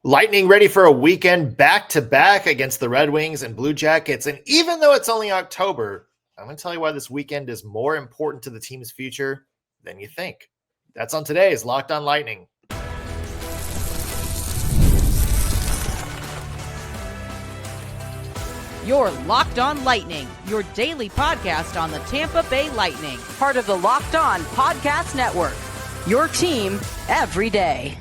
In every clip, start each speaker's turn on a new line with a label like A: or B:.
A: Lightning ready for a weekend back-to-back against the Red Wings and Blue Jackets. And even though it's only October, I'm going to tell you why this weekend is more important to the team's future than you think. That's on today's Locked On Lightning.
B: You're Locked On Lightning, your daily podcast on the Tampa Bay Lightning. Part of the Locked On Podcast Network, your team every day.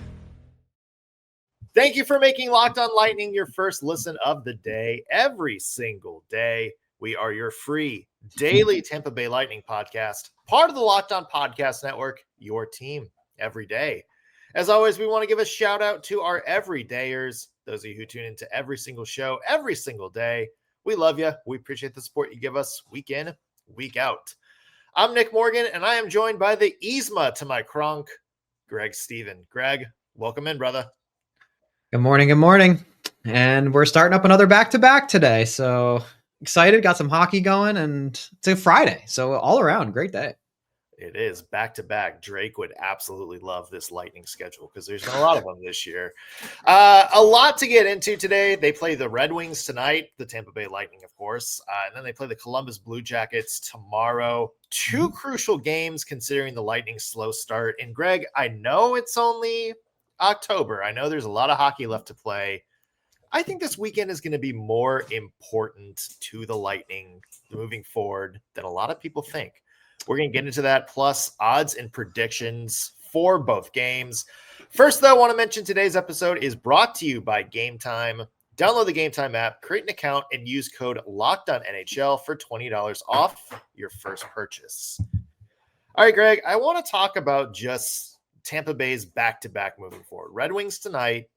A: Thank you for making Locked On Lightning your first listen of the day. Every single day, we are your free daily Tampa Bay Lightning podcast, part of the Locked On Podcast Network, your team every day. As always, we want to give a shout out to our everydayers, those of you who tune into every single show, every single day. We love you. We appreciate the support you give us week in, week out. I'm Nick Morgan, and I am joined by the Yzma to my Kronk, Greg Steven. Greg, welcome in, brother.
C: Good morning. And we're starting up another back-to-back today. So excited, got some hockey going, and it's a Friday. So all around, great day.
A: It is back-to-back. Drake would absolutely love this Lightning schedule because there's a lot of them this year. A lot to get into today. They play the Red Wings tonight, the Tampa Bay Lightning, of course. And then they play the Columbus Blue Jackets tomorrow. Two crucial games considering the Lightning's slow start. And Greg, I know it's only October. I know there's a lot of hockey left to play. I think this weekend is going to be more important to the Lightning moving forward than a lot of people think. We're going to get into that, plus odds and predictions for both games. First, though, I want to mention today's episode is brought to you by Game Time. Download the Game Time app, create an account, and use code LOCKEDONNHL for $20 off your first purchase. All right, Greg, I want to talk about just Tampa Bay's back-to-back moving forward. Red Wings tonight,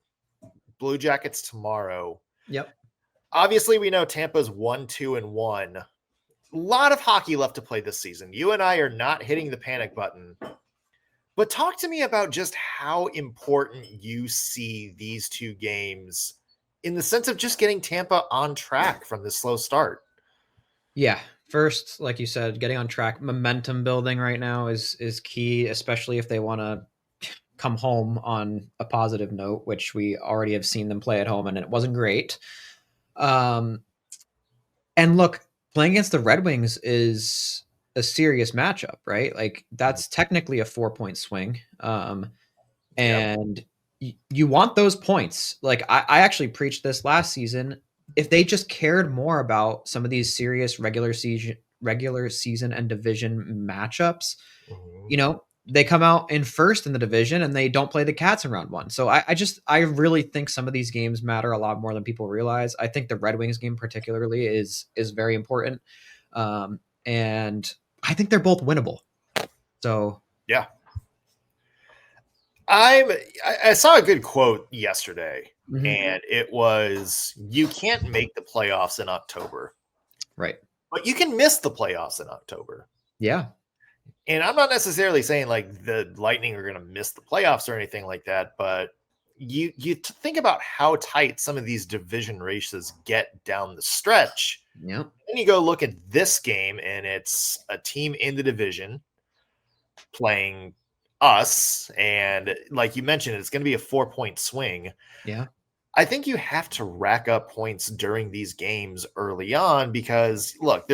A: Blue Jackets tomorrow.
C: Yep.
A: Obviously, we know Tampa's 1-2-1. A lot of hockey left to play this season. You and I are not hitting the panic button. But talk to me about just how important you see these two games in the sense of just getting Tampa on track from this slow start.
C: Yeah. First, like you said, getting on track, momentum building right now is key, especially if they want to come home on a positive note, which we already have seen them play at home, and it wasn't great. And look, playing against the Red Wings is a serious matchup, right? Like that's technically a 4-point swing. And you want those points. Like I actually preached this last season. If they just cared more about some of these serious regular season and division matchups, they come out in first in the division and they don't play the Cats in round one. So I really think some of these games matter a lot more than people realize. I think the Red Wings game particularly is very important. And I think they're both winnable. So
A: yeah. I saw a good quote yesterday, and it was, you can't make the playoffs in October.
C: Right.
A: But you can miss the playoffs in October.
C: Yeah.
A: And I'm not necessarily saying like the Lightning are going to miss the playoffs or anything like that, but you think about how tight some of these division races get down the stretch.
C: Yeah.
A: Then you go look at this game, and it's a team in the division playing us, and like you mentioned, it's going to be a 4-point swing.
C: Yeah.
A: I think you have to rack up points during these games early on because look,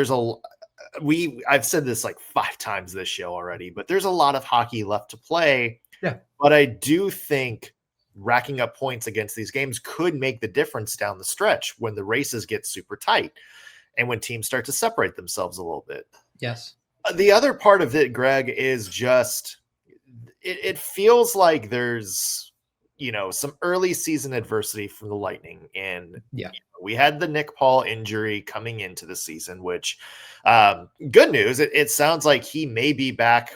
A: I've said this like 5 times this show already, but there's a lot of hockey left to play.
C: Yeah.
A: But I do think racking up points against these games could make the difference down the stretch when the races get super tight and when teams start to separate themselves a little bit.
C: Yes.
A: The other part of it, Greg, is just it feels like there's some early season adversity from the Lightning. And we had the Nick Paul injury coming into the season, which good news. It sounds like he may be back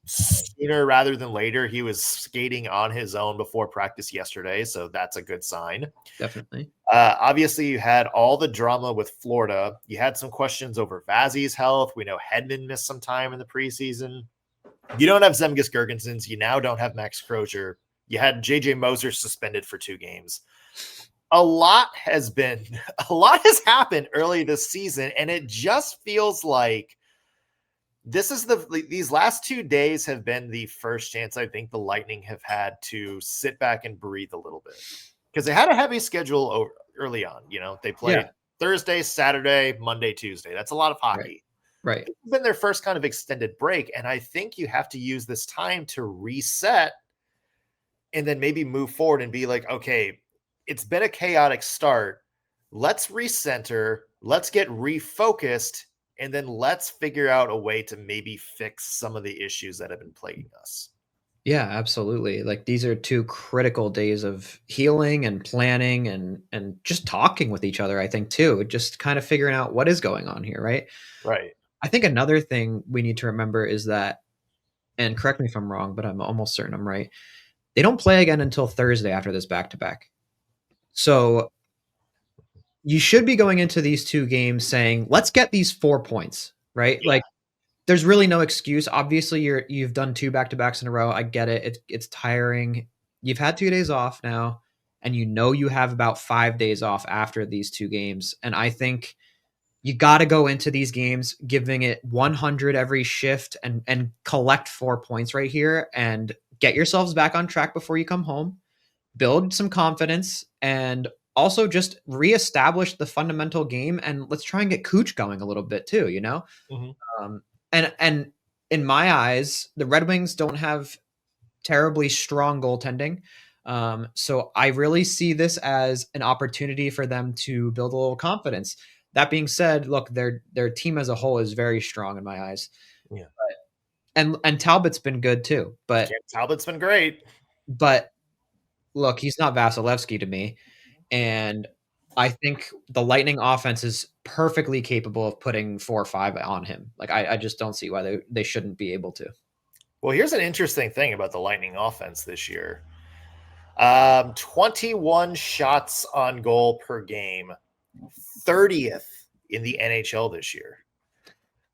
A: sooner rather than later. He was skating on his own before practice yesterday, so that's a good sign.
C: Definitely.
A: Obviously, you had all the drama with Florida. You had some questions over Vazzy's health. We know Hedman missed some time in the preseason. You don't have Zemgus Girgensons. You now don't have Max Crozier. You had JJ Moser suspended for 2 games. A lot has happened early this season, and it just feels like these last 2 days have been the first chance I think the Lightning have had to sit back and breathe a little bit. because they had a heavy schedule early on. They played
C: Yeah.
A: Thursday, Saturday, Monday, Tuesday. That's a lot of hockey.
C: Right.
A: It's been their first kind of extended break, and I think you have to use this time to reset and then maybe move forward and be like, okay, it's been a chaotic start. Let's recenter, let's get refocused, and then let's figure out a way to maybe fix some of the issues that have been plaguing us.
C: Yeah, absolutely. Like these are 2 critical days of healing and planning and just talking with each other, I think too, just kind of figuring out what is going on here, right?
A: Right.
C: I think another thing we need to remember is that, and correct me if I'm wrong, but I'm almost certain I'm right. They don't play again until Thursday after this back-to-back. So you should be going into these 2 games saying, let's get these 4 points, right?
A: Yeah.
C: Like there's really no excuse. Obviously, you've done 2 back-to-backs in a row. I get it. It's tiring. You've had 2 days off now, and you have about 5 days off after these 2 games. And I think you got to go into these games giving it 100 every shift and collect 4 points right here and get yourselves back on track before you come home. Build some confidence and also just reestablish the fundamental game, and let's try and get Cooch going a little bit too.
A: Mm-hmm.
C: And in my eyes, the Red Wings don't have terribly strong goaltending. So I really see this as an opportunity for them to build a little confidence. That being said, look, their team as a whole is very strong in my eyes.
A: Yeah.
C: And Talbot's been good too. But
A: Cam Talbot's been great.
C: But look, he's not Vasilevsky to me. And I think the Lightning offense is perfectly capable of putting 4 or 5 on him. Like I just don't see why they shouldn't be able to.
A: Well, here's an interesting thing about the Lightning offense this year. 21 shots on goal per game, 30th in the NHL this year.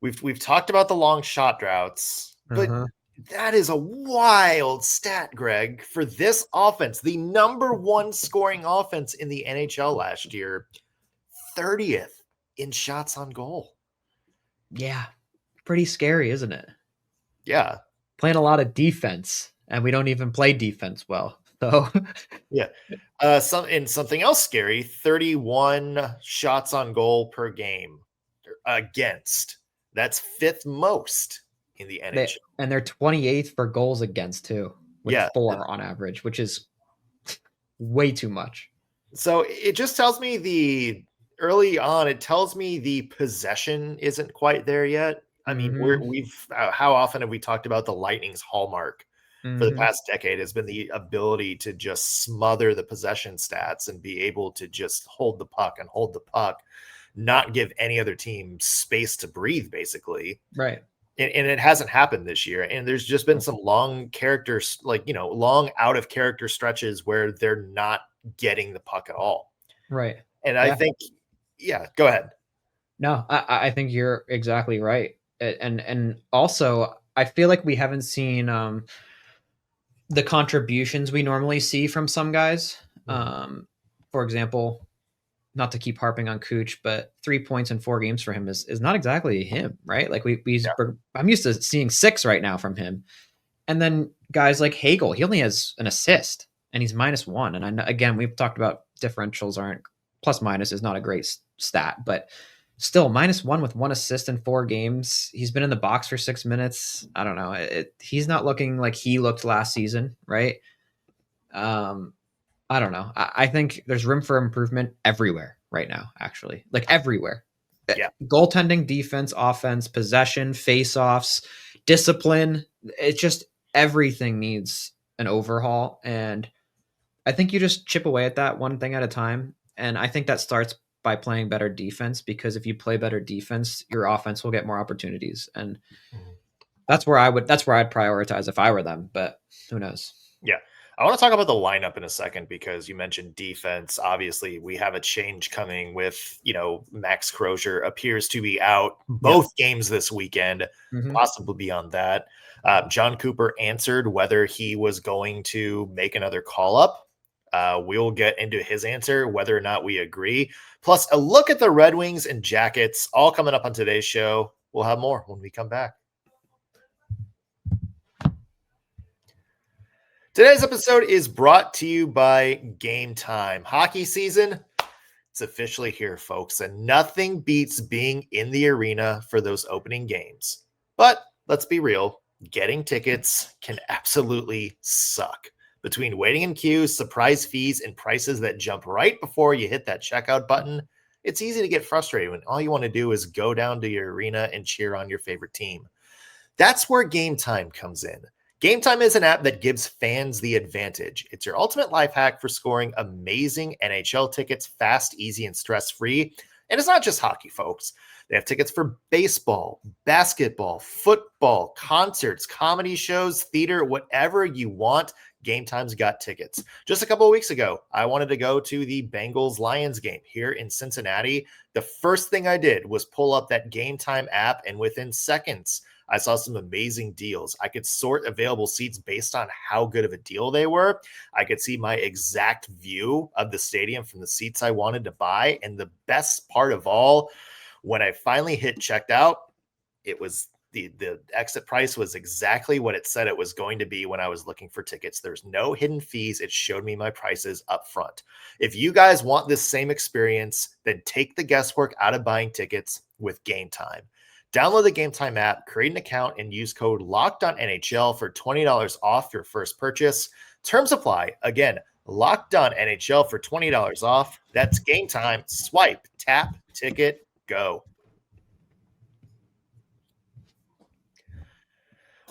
A: We've talked about the long shot droughts, but that is a wild stat, Greg, for this offense. The number 1 scoring offense in the NHL last year, 30th in shots on goal.
C: Yeah. Pretty scary, isn't it?
A: Yeah.
C: Playing a lot of defense, and we don't even play defense well. So
A: yeah. Something else scary, 31 shots on goal per game against. That's 5th most in the NHL.
C: And they're 28th for goals against too, with 4 on average, which is way too much.
A: So it just tells me early on, it tells me the possession isn't quite there yet. I mean, how often have we talked about the Lightning's hallmark for the past decade has been the ability to just smother the possession stats and be able to just hold the puck, not give any other team space to breathe, basically.
C: Right.
A: And it hasn't happened this year. And there's just been some long characters, long out of character stretches where they're not getting the puck at all.
C: Right.
A: And I think, go ahead.
C: No, I think you're exactly right. And also I feel like we haven't seen the contributions we normally see from some guys. For example, not to keep harping on Cooch, but 3 points in 4 games for him is not exactly him, right? Like I'm used to seeing 6 right now from him. And then guys like Hagel, he only has an assist and he's -1. And again, we've talked about differentials aren't plus minus is not a great stat, but still -1 with 1 assist in 4 games. He's been in the box for 6 minutes. I don't know. He's not looking like he looked last season, right? I don't know. I think there's room for improvement everywhere right now, actually. Like everywhere.
A: Yeah.
C: Goaltending, defense, offense, possession, face-offs, discipline. It's just everything needs an overhaul. And I think you just chip away at that one thing at a time. And I think that starts by playing better defense, because if you play better defense, your offense will get more opportunities. And that's where I'd prioritize if I were them, but who knows?
A: Yeah. I want to talk about the lineup in a second, because you mentioned defense. Obviously, we have a change coming with, Max Crozier appears to be out both games this weekend, possibly beyond that. John Cooper answered whether he was going to make another call up. We'll get into his answer, whether or not we agree. Plus, a look at the Red Wings and Jackets, all coming up on today's show. We'll have more when we come back. Today's episode is brought to you by Game Time. Hockey season, it's officially here, folks, and nothing beats being in the arena for those opening games. But let's be real, getting tickets can absolutely suck. Between waiting in queues, surprise fees, and prices that jump right before you hit that checkout button, it's easy to get frustrated when all you want to do is go down to your arena and cheer on your favorite team. That's where Game Time comes in. Game Time is an app that gives fans the advantage. It's your ultimate life hack for scoring amazing NHL tickets fast, easy, and stress-free. And it's not just hockey, folks. They have tickets for baseball, basketball, football, concerts, comedy shows, theater, whatever you want. Game Time's got tickets. Just a couple of weeks ago, I wanted to go to the Bengals-Lions game here in Cincinnati. The first thing I did was pull up that Game Time app, and within seconds, I saw some amazing deals. I could sort available seats based on how good of a deal they were. I could see my exact view of the stadium from the seats I wanted to buy. And the best part of all, when I finally hit checked out, it was the exit price was exactly what it said it was going to be when I was looking for tickets. There's no hidden fees. It showed me my prices up front. If you guys want this same experience, then take the guesswork out of buying tickets with Game Time. Download the Game Time app, create an account, and use code LOCKEDONNHL for $20 off your first purchase. Terms apply. Again, LOCKEDONNHL for $20 off. That's Game Time. Swipe, tap, ticket, go.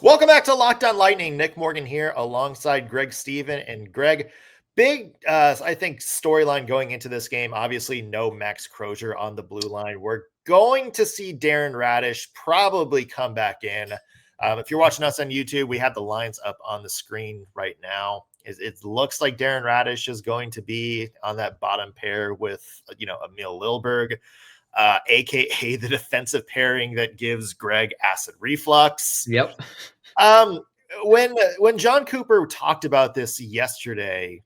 A: Welcome back to Locked On Lightning. Nick Morgan here alongside Greg Steven. And Greg, big, I think, storyline going into this game. Obviously, no Max Crozier on the blue line. We're going to see Darren Radish probably come back in. If you're watching us on YouTube, we have the lines up on the screen right now. It looks like Darren Radish is going to be on that bottom pair with, Emil Lillberg, aka the defensive pairing that gives Greg acid reflux.
C: Yep.
A: When John Cooper talked about this yesterday,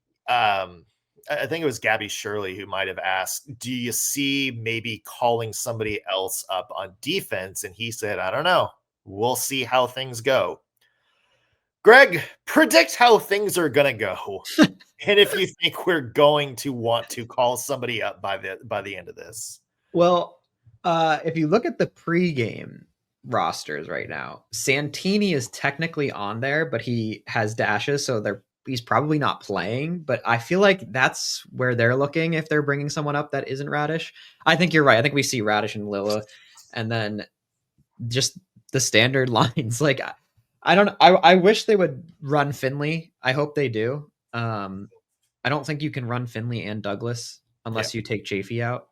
A: I think it was Gabby Shirley who might have asked, do you see maybe calling somebody else up on defense? And he said, I don't know. We'll see how things go. Greg, predict how things are going to go. And if you think we're going to want to call somebody up by the end of this.
C: Well, if you look at the pregame rosters right now, Santini is technically on there, but he has dashes, so he's probably not playing. But I feel like that's where they're looking if they're bringing someone up that isn't Radish. I think you're right. I think we see Radish and Lilla, and then just the standard lines. Like, I don't. I wish they would run Finley. I hope they do. I don't think you can run Finley and Douglas unless you take Chafee out.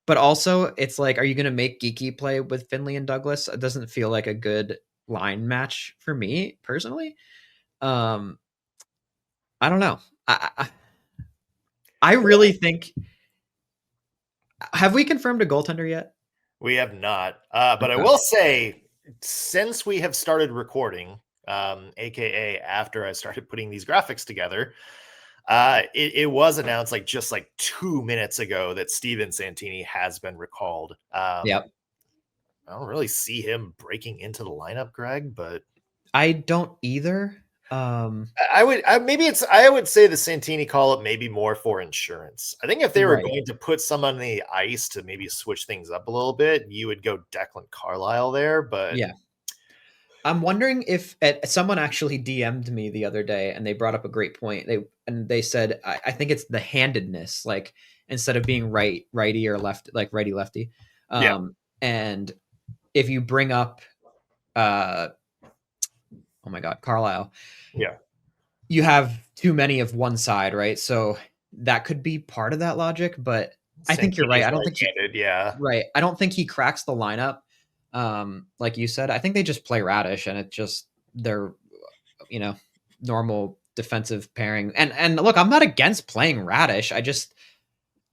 C: But also, it's like, are you going to make Geeky play with Finley and Douglas? It doesn't feel like a good line match for me personally. I don't know. I really think. Have we confirmed a goaltender yet?
A: We have not. But I will say, since we have started recording, aka after I started putting these graphics together, it was announced just 2 minutes ago that Steven Santini has been recalled.
C: Yep.
A: I don't really see him breaking into the lineup, Greg, but
C: I don't either.
A: I would say the Santini call up maybe more for insurance. I think if they were going to put someone on the ice to maybe switch things up a little bit, you would go Declan Carlisle there, but
C: yeah. I'm wondering if someone actually DM'd me the other day and they brought up a great point. They said, I think it's the handedness, like instead of being righty or left, like righty lefty. And if you bring up, oh my God, Carlisle, you have too many of one side, right? So that could be part of that logic, but I think you're right. I don't think right. I don't think he cracks the lineup. Like you said, I think they just play Radish and it's just their, normal defensive pairing. And look, I'm not against playing Radish.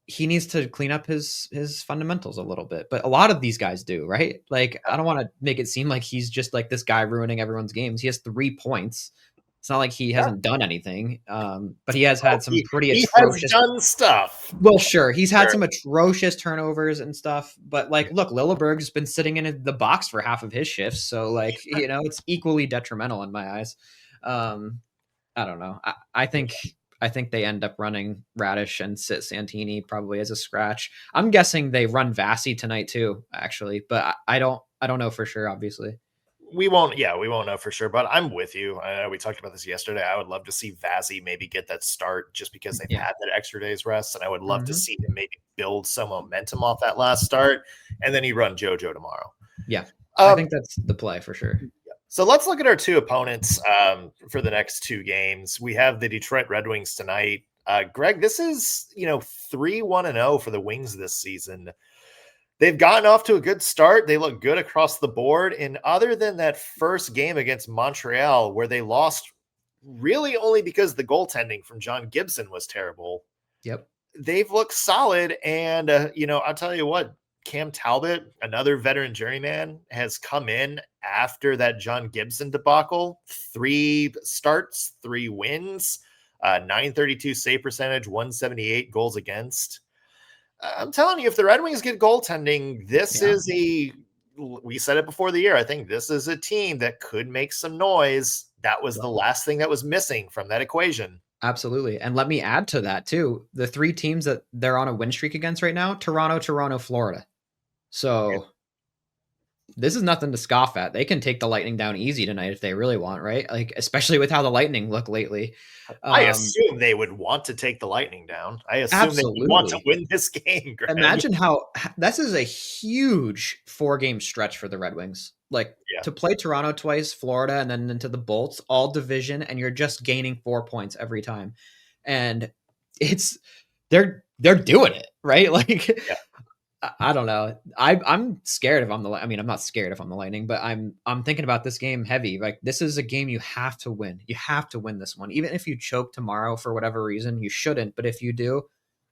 C: He needs to clean up his fundamentals a little bit, but a lot of these guys do, right? Like, I don't want to make it seem like he's just like this guy ruining everyone's games. He has 3 points. It's not like he hasn't done anything, but he has had some pretty atrocious.
A: He has done stuff.
C: Well, sure, he's had some atrocious turnovers and stuff, but look, Lilleberg's been sitting in the box for half of his shifts, so it's equally detrimental in my eyes. I don't know. I think they end up running Radish and sit Santini probably as a scratch. I'm guessing they run Vasi tonight too, actually, but I don't know for sure, obviously.
A: We won't know for sure, but I'm with you. We talked about this yesterday. I would love to see Vazzy maybe get that start just because they've had that extra day's rest, and I would love to see him maybe build some momentum off that last start, and then he run JoJo tomorrow.
C: Yeah, I think that's the play for sure.
A: So let's look at our two opponents for the next two games. We have the Detroit Red Wings tonight. Greg, this is 3-1-0 for the Wings this season. They've gotten off to a good start. They look good across the board. And other than that first game against Montreal, where they lost really only because the goaltending from John Gibson was terrible.
C: Yep.
A: They've looked solid. And, I'll tell you what, Cam Talbot, another veteran journeyman, has come in after that John Gibson debacle. 3 starts, 3 wins, 932 save percentage, 178 goals against. I'm telling you, if the Red Wings get goaltending, we said it before the year. I think this is a team that could make some noise. That was the last thing that was missing from that equation.
C: Absolutely. And let me add to that too. The 3 teams that they're on a win streak against right now, Toronto, Florida. So this is nothing to scoff at. They can take the Lightning down easy tonight if they really want, right? Like, especially with how the Lightning look lately.
A: I assume they would want to take the Lightning down. I assume they would want to win this game, Greg.
C: Imagine how this is a huge 4-game stretch for the Red Wings. Like to play Toronto twice, Florida, and then into the Bolts, all division, and you're just gaining 4 points every time. And they're doing it, right? Like I don't know. I'm scared if I'm the. I mean, I'm not scared if I'm the Lightning, but I'm thinking about this game heavy. Like this is a game you have to win. You have to win this one, even if you choke tomorrow for whatever reason. You shouldn't, but if you do,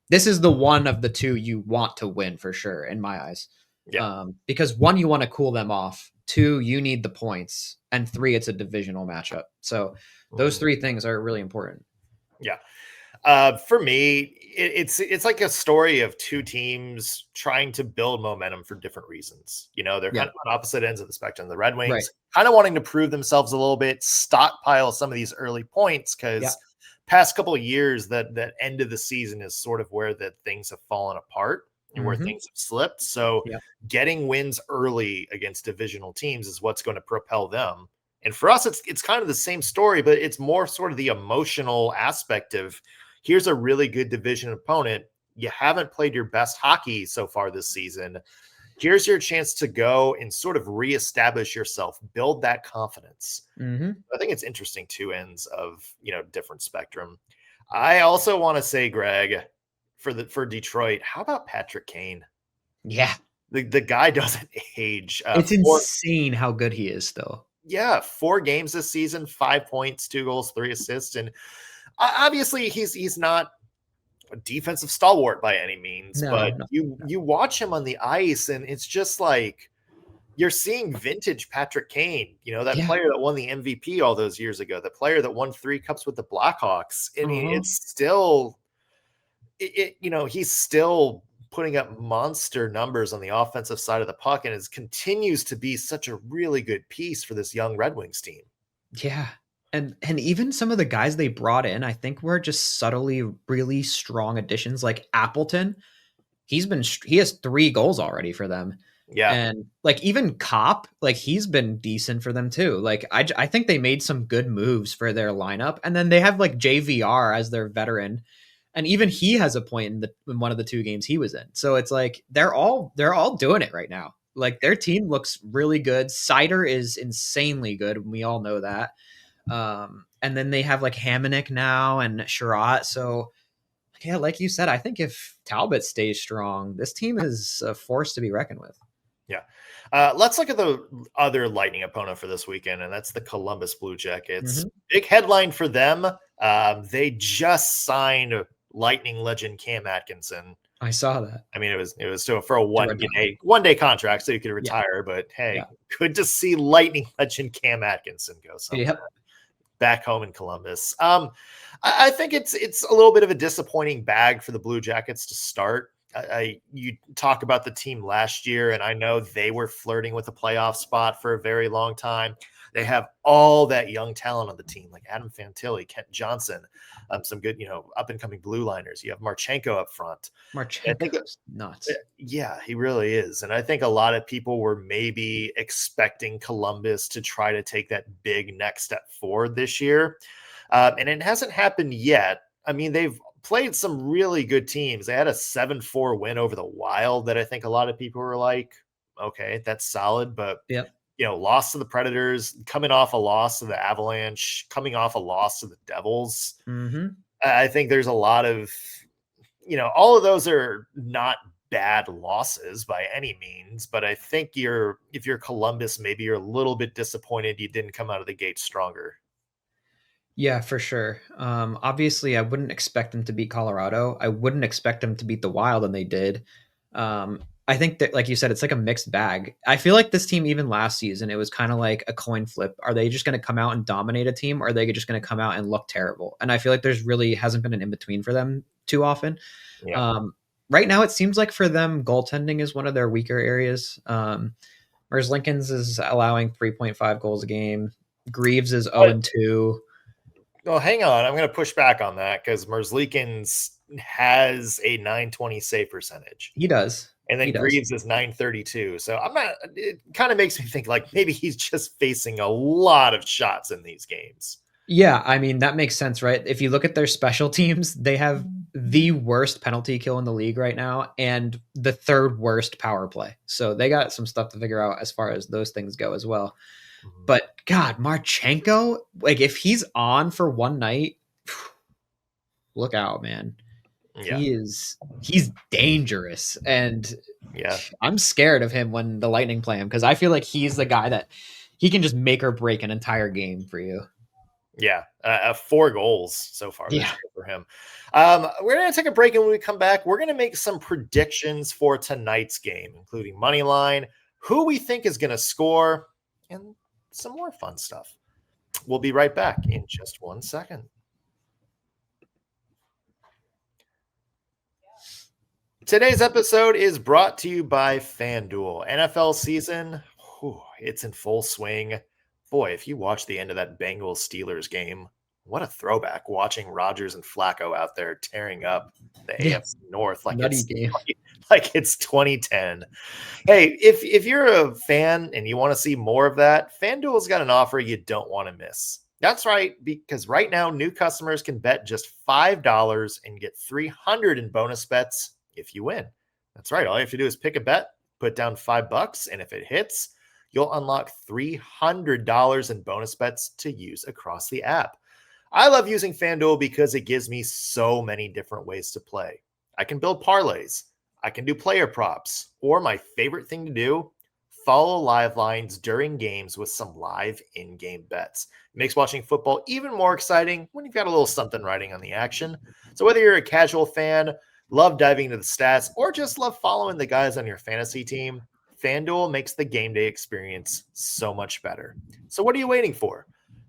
C: this is the one of the 2 you want to win for sure, in my eyes. Yeah. Because 1, you want to cool them off. 2, you need the points, and 3, it's a divisional matchup. So those 3 things are really important.
A: Yeah. For me, it's like a story of 2 teams trying to build momentum for different reasons. They're kind of on opposite ends of the spectrum. The Red Wings kind of wanting to prove themselves a little bit, stockpile some of these early points because past couple of years that end of the season is sort of where that things have fallen apart and where things have slipped. So getting wins early against divisional teams is what's going to propel them. And for us, it's kind of the same story, but it's more sort of the emotional aspect of here's a really good division opponent. You haven't played your best hockey so far this season. Here's your chance to go and sort of reestablish yourself, build that confidence. I think it's interesting 2 ends of, different spectrum. I also want to say, Greg, for Detroit, how about Patrick Kane?
C: Yeah.
A: The guy doesn't age.
C: It's insane how good he is still.
A: Yeah. 4 games this season, 5 points, 2 goals, 3 assists. And obviously he's not a defensive stalwart by any means, but you watch him on the ice and it's just like you're seeing vintage Patrick Kane, that player that won the MVP all those years ago, the player that won 3 cups with the Blackhawks. I mean, it's still, he's still putting up monster numbers on the offensive side of the puck and continues to be such a really good piece for this young Red Wings team.
C: Yeah. And even some of the guys they brought in, I think were just subtly really strong additions. Like Appleton, he has 3 goals already for them.
A: Yeah.
C: And like even Kopp, like he's been decent for them too. Like I think they made some good moves for their lineup. And then they have like JVR as their veteran. And even he has a point in one of the 2 games he was in. So it's like they're all doing it right now. Like their team looks really good. Sider is insanely good. We all know that. And then they have like Hamonic now and Sherratt. So yeah, like you said, I think if Talbot stays strong, this team is a force to be reckoned with.
A: Yeah. Let's look at the other Lightning opponent for this weekend, and that's the Columbus Blue Jackets. Big headline for them. They just signed Lightning legend Cam Atkinson.
C: I saw that.
A: I mean, it was still for a one-day contract, so you could retire. But hey, good to see Lightning legend Cam Atkinson go somewhere. Back home in Columbus. I think it's a little bit of a disappointing bag for the Blue Jackets to start. You talk about the team last year, and I know they were flirting with a playoff spot for a very long time. They have all that young talent on the team, like Adam Fantilli, Kent Johnson, some good, up and coming blue liners. You have Marchenko up front. I think
C: Marchenko's nuts.
A: Yeah, he really is. And I think a lot of people were maybe expecting Columbus to try to take that big next step forward this year. And it hasn't happened yet. I mean, they've played some really good teams. They had a 7-4 win over the Wild that I think a lot of people were like, okay, that's solid. But, loss to the Predators, coming off a loss to the Avalanche, coming off a loss to the Devils.
C: Mm-hmm.
A: I think there's a lot of, all of those are not bad losses by any means. But I think if you're Columbus, maybe you're a little bit disappointed you didn't come out of the gate stronger.
C: Yeah, for sure. Obviously, I wouldn't expect them to beat Colorado. I wouldn't expect them to beat the Wild, and they did. I think that, like you said, it's like a mixed bag. I feel like this team, even last season, it was kind of like a coin flip. Are they just going to come out and dominate a team, or are they just going to come out and look terrible? And I feel like there's really hasn't been an in-between for them too often.
A: Yeah.
C: Right now, it seems like for them, goaltending is one of their weaker areas. Whereas Lincoln's is allowing 3.5 goals a game. Greaves is 0-2.
A: Well, hang on. I'm going to push back on that because Merzlikins has a 920 save percentage.
C: He does.
A: And then Greaves is 932. So it kind of makes me think like maybe he's just facing a lot of shots in these games.
C: Yeah, I mean, that makes sense, right? If you look at their special teams, they have the worst penalty kill in the league right now and the third worst power play. So they got some stuff to figure out as far as those things go as well. But God, Marchenko, like if he's on for one night, look out, man. Yeah. He's dangerous. And I'm scared of him when the Lightning play him because I feel like he's the guy that he can just make or break an entire game for you.
A: Yeah, 4 goals so far this year for him. We're going to take a break, and when we come back, we're going to make some predictions for tonight's game, including money line, who we think is going to score, and some more fun stuff. We'll be right back in just 1 second. Today's episode is brought to you by FanDuel. NFL season, it's in full swing. Boy, if you watch the end of that Bengals-Steelers game, what a throwback watching Rodgers and Flacco out there tearing up the AFC North like it's 2010. Hey, if you're a fan and you want to see more of that, FanDuel's got an offer you don't want to miss. That's right, because right now new customers can bet just $5 and get $300 in bonus bets if you win. That's right. All you have to do is pick a bet, put down $5, and if it hits, you'll unlock $300 in bonus bets to use across the app. I love using FanDuel because it gives me so many different ways to play. I can build parlays. I can do player props. Or my favorite thing to do, follow live lines during games with some live in-game bets. It makes watching football even more exciting when you've got a little something riding on the action. So whether you're a casual fan, love diving into the stats, or just love following the guys on your fantasy team, FanDuel makes the game day experience so much better. So what are you waiting for?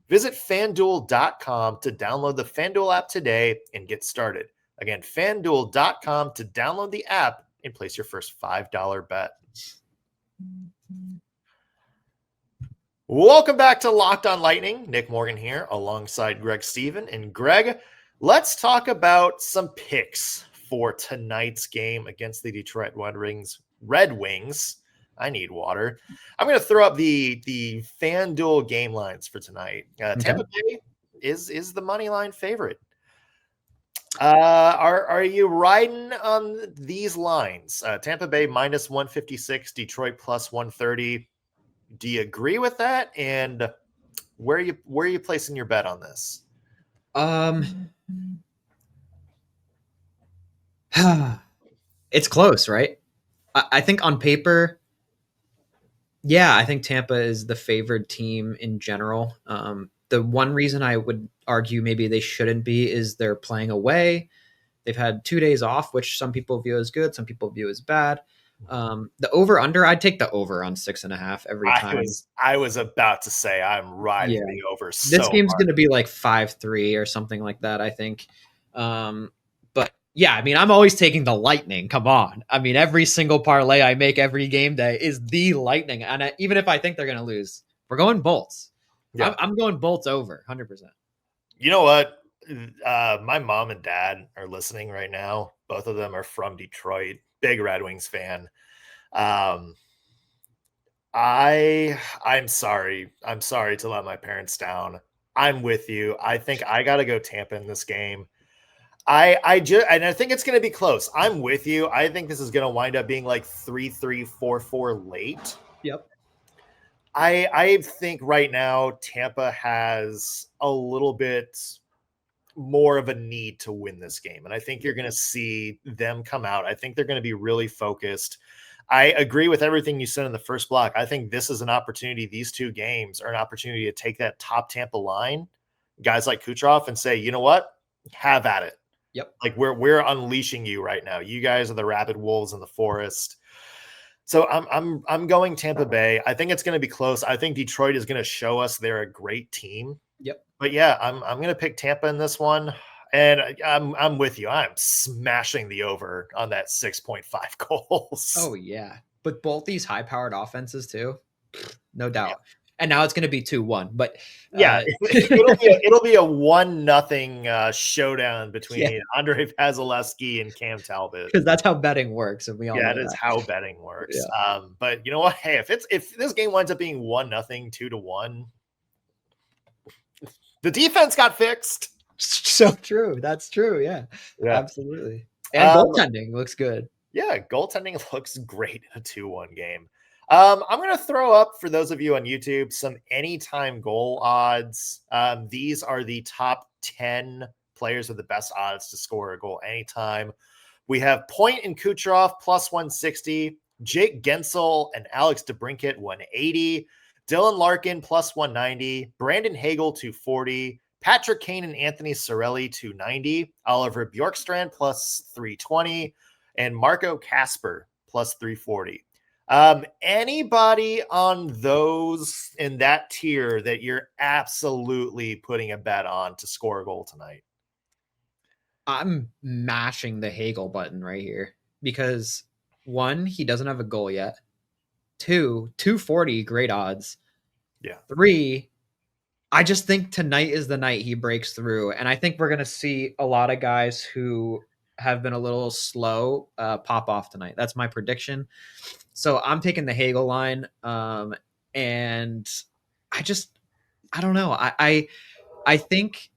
A: Visit FanDuel.com to download the FanDuel app today and get started. Again, FanDuel.com to download the app and place your first $5 bet. Welcome back to Locked on Lightning. Nick Morgan here alongside Greg Stephen. And Greg, let's talk about some picks for tonight's game against the Detroit Red Wings. I need water. I'm going to throw up the FanDuel game lines for tonight. Tampa Bay is the money line favorite. Are you riding on these lines? Tampa Bay minus 156, Detroit plus 130. Do you agree with that? And where are you placing your bet on this?
C: It's close, right? I think on paper, I think Tampa is the favored team in general. The one reason I would argue maybe they shouldn't be is they're playing away. They've had 2 days off, which some people view as good, some people view as bad. The over-under, I'd take the over on 6.5 every time.
A: I was about to say I'm riding the over.
C: This game's going to be like 5-3 or something like that, I think. But yeah, I mean, I'm always taking the Lightning. Come on. I mean, every single parlay I make every game day is the Lightning. And even if I think they're going to lose, we're going Bolts.
A: Yeah.
C: I'm going Bolts over 100%.
A: You know what? My mom and dad are listening right now. Both of them are from Detroit. Big Red Wings fan. Um, I'm sorry. I'm sorry to let my parents down. I'm with you. I think I got to go Tampa in this game. And I think it's going to be close. I'm with you. I think this is going to wind up being like 3-3, 4-4 late.
C: Yep.
A: I think right now Tampa has a little bit more of a need to win this game. And I think you're going to see them come out. I think they're going to be really focused. I agree with everything you said in the first block. I think this is an opportunity. These two games are an opportunity to take that top Tampa line, guys like Kucherov, and say, you know what? Have at it.
C: Yep.
A: Like we're unleashing you right now. You guys are the rabid wolves in the forest. So I'm going Tampa Bay. I think it's going to be close. I think Detroit is going to show us they're a great team.
C: Yep.
A: But yeah, I'm going to pick Tampa in this one, and I'm with you. I'm smashing the over on that 6.5 goals.
C: Oh yeah, but both these high-powered offenses too, no doubt.
A: Yeah.
C: And now it's going to be 2-1. But
A: yeah, it'll be a 1-0 showdown between Andrei Vasilevsky and Cam Talbot,
C: because that's how betting works, and we all know
A: that is how betting works.
C: Yeah.
A: But you know what? Hey, if this game winds up being 1-0, 2-1. The defense got fixed.
C: So true. That's true. Yeah. Absolutely. And goaltending looks good.
A: Yeah, goaltending looks great in a 2-1 game. I'm going to throw up, for those of you on YouTube, some anytime goal odds. These are the top 10 players with the best odds to score a goal anytime. We have Point and Kucherov plus 160, Jake Gensel and Alex DeBrincat 180, Dylan Larkin plus 190, Brandon Hagel 240, Patrick Kane and Anthony Cirelli 290, Oliver Bjorkstrand plus 320, and Marco Casper plus 340. Anybody on those in that tier that you're absolutely putting a bet on to score a goal tonight?
C: I'm mashing the Hagel button right here because 1, he doesn't have a goal yet. 2, 240, great odds.
A: Yeah.
C: 3, I just think tonight is the night he breaks through. And I think we're going to see a lot of guys who have been a little slow pop off tonight. That's my prediction. So I'm taking the Hagel line. And I don't know. I think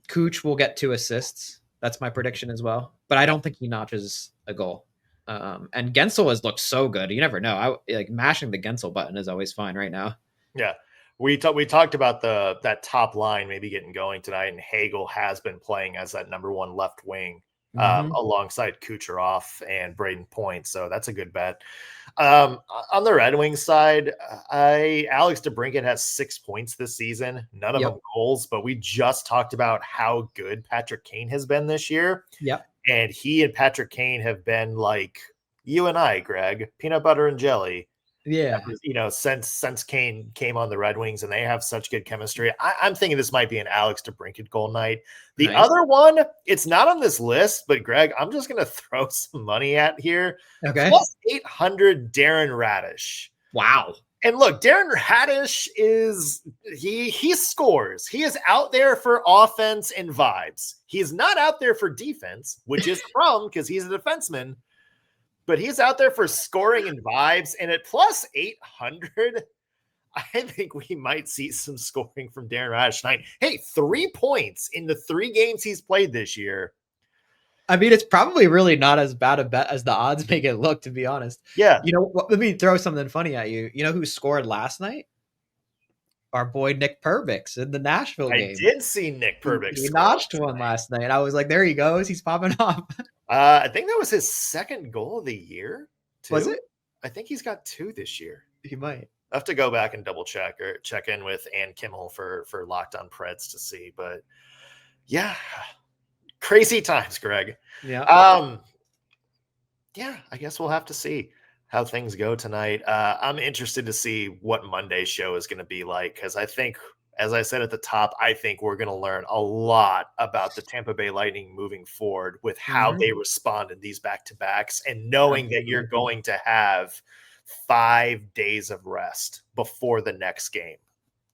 C: Kuch will get 2 assists. That's my prediction as well. But I don't think he notches a goal. And Gensel has looked so good. You never know. Mashing the Gensel button is always fine right now.
A: Yeah. We talked about that top line maybe getting going tonight, and Hagel has been playing as that number 1 left wing alongside Kucherov and Braden Point. So that's a good bet. On the Red Wings side, Alex DeBrincat has 6 points this season, none of them goals, but we just talked about how good Patrick Kane has been this year.
C: Yep.
A: And he and Patrick Kane have been like you and I, Greg, peanut butter and jelly.
C: Yeah.
A: Since Kane came on the Red Wings, and they have such good chemistry. I'm thinking this might be an Alex DeBrincat goal night. The other one, it's not on this list, but Greg, I'm just going to throw some money at here.
C: Okay.
A: Plus 800 Darren Radish.
C: Wow.
A: And look, Darren Radish he scores. He is out there for offense and vibes. He's not out there for defense, which is because he's a defenseman. But he's out there for scoring and vibes. And at plus 800, I think we might see some scoring from Darren Radish tonight. Hey, 3 points in the 3 games he's played this year.
C: I mean, it's probably really not as bad a bet as the odds make it look, to be honest.
A: Yeah.
C: Let me throw something funny at you. You know who scored last night? Our boy Nick Perbix in the Nashville game.
A: I did see Nick Perbix.
C: He notched one last night. I was like, there he goes. He's popping off.
A: I think that was his 2nd goal of the year. 2?
C: Was it?
A: I think he's got 2 this year.
C: He might.
A: I have to go back and double check or check in with Ann Kimmel for Locked On Preds to see. But yeah, crazy times, Greg.
C: Yeah.
A: Yeah, I guess we'll have to see how things go tonight. I'm interested to see what Monday's show is going to be like, because I think, as I said at the top, I think we're going to learn a lot about the Tampa Bay Lightning moving forward with how they respond in these back-to-backs, and knowing that you're going to have 5 days of rest before the next game.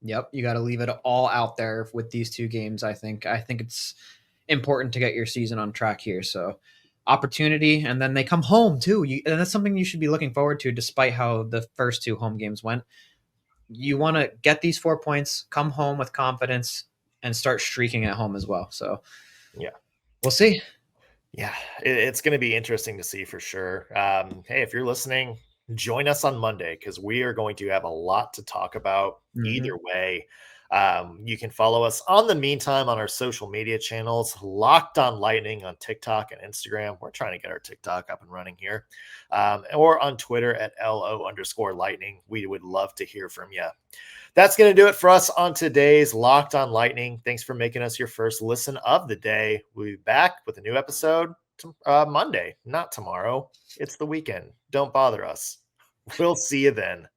C: Yep, you got to leave it all out there with these 2 games. I think it's important to get your season on track here. So opportunity, and then they come home too. And that's something you should be looking forward to, despite how the first 2 home games went. You want to get these 4 points, come home with confidence, and start streaking at home as well. So
A: yeah,
C: we'll see.
A: Yeah, it's going to be interesting to see for sure. Hey, if you're listening, join us on Monday because we are going to have a lot to talk about either way. You can follow us on the meantime on our social media channels, Locked On Lightning on TikTok and Instagram. We're trying to get our TikTok up and running here. Or on Twitter at LO_Lightning. We would love to hear from you. That's going to do it for us on today's Locked On Lightning. Thanks for making us your first listen of the day. We'll be back with a new episode Monday, not tomorrow. It's the weekend. Don't bother us. We'll see you then.